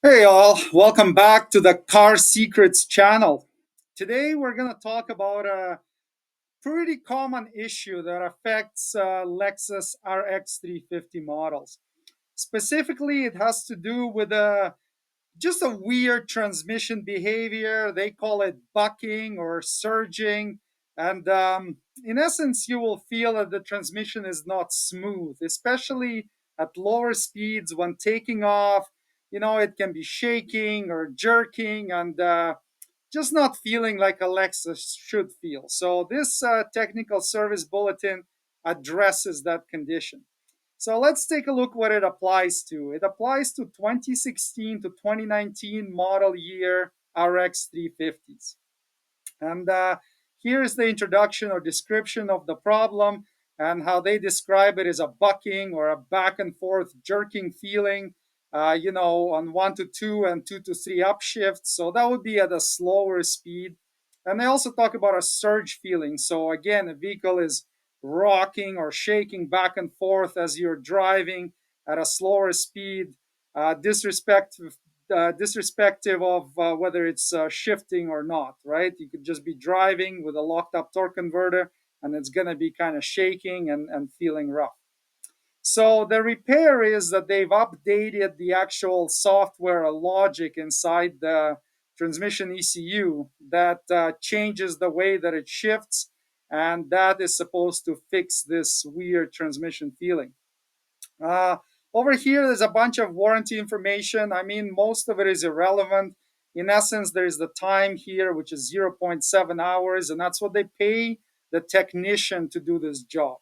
Hey all, welcome back to the Car Secrets channel. Today we're going to talk about a pretty common issue that affects Lexus RX350 models. Specifically, it has to do with just a weird transmission behavior. They call it bucking or surging. And in essence, you will feel that the transmission is not smooth, especially at lower speeds when taking off. It can be shaking or jerking and just not feeling like a Lexus should feel. So, this technical service bulletin addresses that condition. So let's take a look what it applies to. It applies to 2016 to 2019 model year RX 350s. And here's the introduction or description of the problem and how they describe it as a bucking or a back and forth jerking feeling, on 1 to 2 and 2 to 3 upshifts. So that would be at a slower speed. And they also talk about a surge feeling. So again, the vehicle is rocking or shaking back and forth as you're driving at a slower speed. Disrespective of whether it's shifting or not, right? You could just be driving with a locked up torque converter and it's going to be kind of shaking and feeling rough. So the repair is that they've updated the actual software logic inside the transmission ECU that changes the way that it shifts, and that is supposed to fix this weird transmission feeling. Uh, Over here, there's a bunch of warranty information. I mean, most of it is irrelevant. In essence, there's the time here, which is zero point 0.7 hours, and that's what they pay the technician to do this job.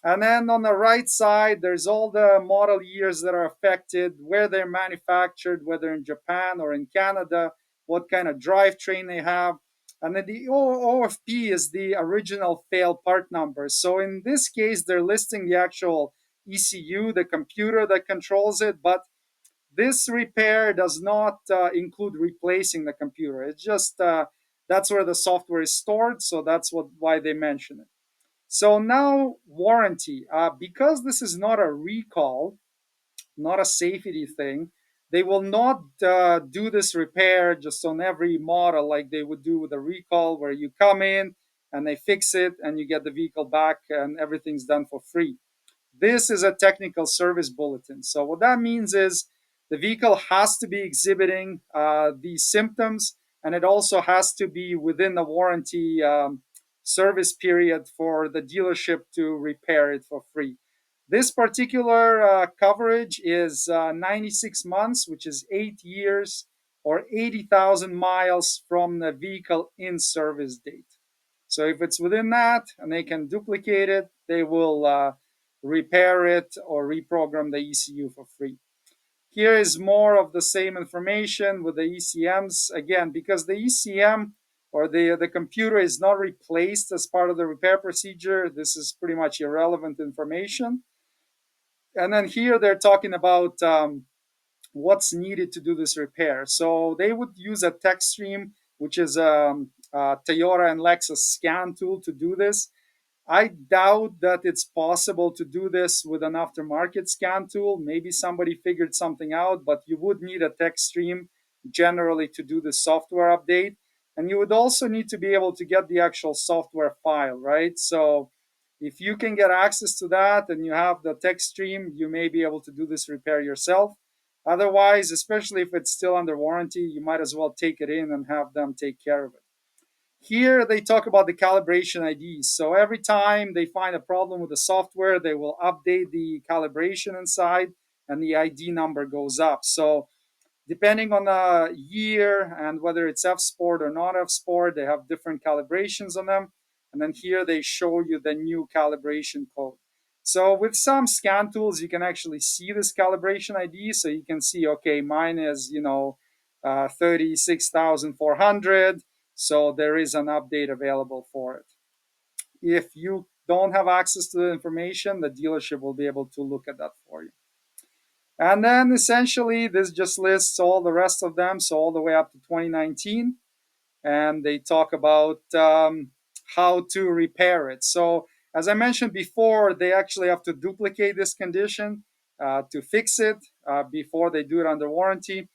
And then on the right side, there's all the model years that are affected, where they're manufactured, whether in Japan or in Canada, what kind of drivetrain they have. And then the OFP is the original fail part number. So in this case, they're listing the actual ECU, the computer that controls it, but this repair does not include replacing the computer. It's just that's where the software is stored, so that's why they mention it. So now warranty, because this is not a recall, not a safety thing, they will not do this repair just on every model like they would do with a recall, where you come in and they fix it and you get the vehicle back and everything's done for free. This is a technical service bulletin. So what that means is the vehicle has to be exhibiting these symptoms, and it also has to be within the warranty service period for the dealership to repair it for free. This particular coverage is 96 months, which is 8 years or 80,000 miles from the vehicle in service date. So if it's within that and they can duplicate it, they will repair it or reprogram the ECU for free. Here is more of the same information with the ECMs. Again, because the ECM or the computer is not replaced as part of the repair procedure, this is pretty much irrelevant information. And then here they're talking about what's needed to do this repair. So they would use a text stream, which is a Toyota and Lexus scan tool to do this. I doubt that it's possible to do this with an aftermarket scan tool. Maybe somebody figured something out, but you would need a text stream generally to do the software update. And you would also need to be able to get the actual software file, right? So if you can get access to that and you have the text stream, you may be able to do this repair yourself. Otherwise, especially if it's still under warranty, you might as well take it in and have them take care of it. Here they talk about the calibration IDs. So every time they find a problem with the software, they will update the calibration inside and the ID number goes up. So depending on the year and whether it's F Sport or not F Sport, they have different calibrations on them. And then here they show you the new calibration code. So with some scan tools, you can actually see this calibration ID. So you can see, okay, mine is, 36,400. So there is an update available for it. If you don't have access to the information, the dealership will be able to look at that for you. And then essentially, this just lists all the rest of them, so all the way up to 2019. And they talk about how to repair it. So, as I mentioned before, they actually have to duplicate this condition to fix it before they do it under warranty.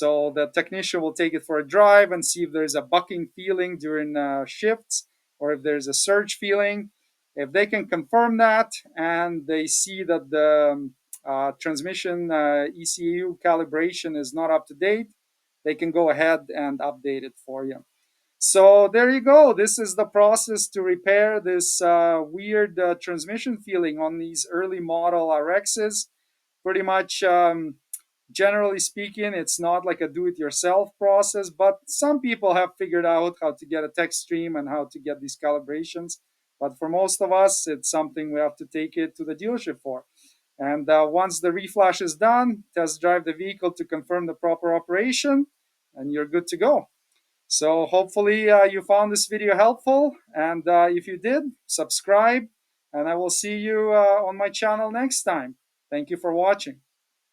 So the technician will take it for a drive and see if there's a bucking feeling during shifts or if there's a surge feeling. If they can confirm that and they see that the transmission ECU calibration is not up to date, they can go ahead and update it for you. So there you go. This is the process to repair this weird transmission feeling on these early model RXs. Pretty much, generally speaking, it's not like a do-it-yourself process, but some people have figured out how to get a tech stream and how to get these calibrations. But for most of us, it's something we have to take it to the dealership for. And once the reflash is done, test drive the vehicle to confirm the proper operation, and you're good to go. So hopefully you found this video helpful, and if you did, subscribe, and I will see you on my channel next time. Thank you for watching.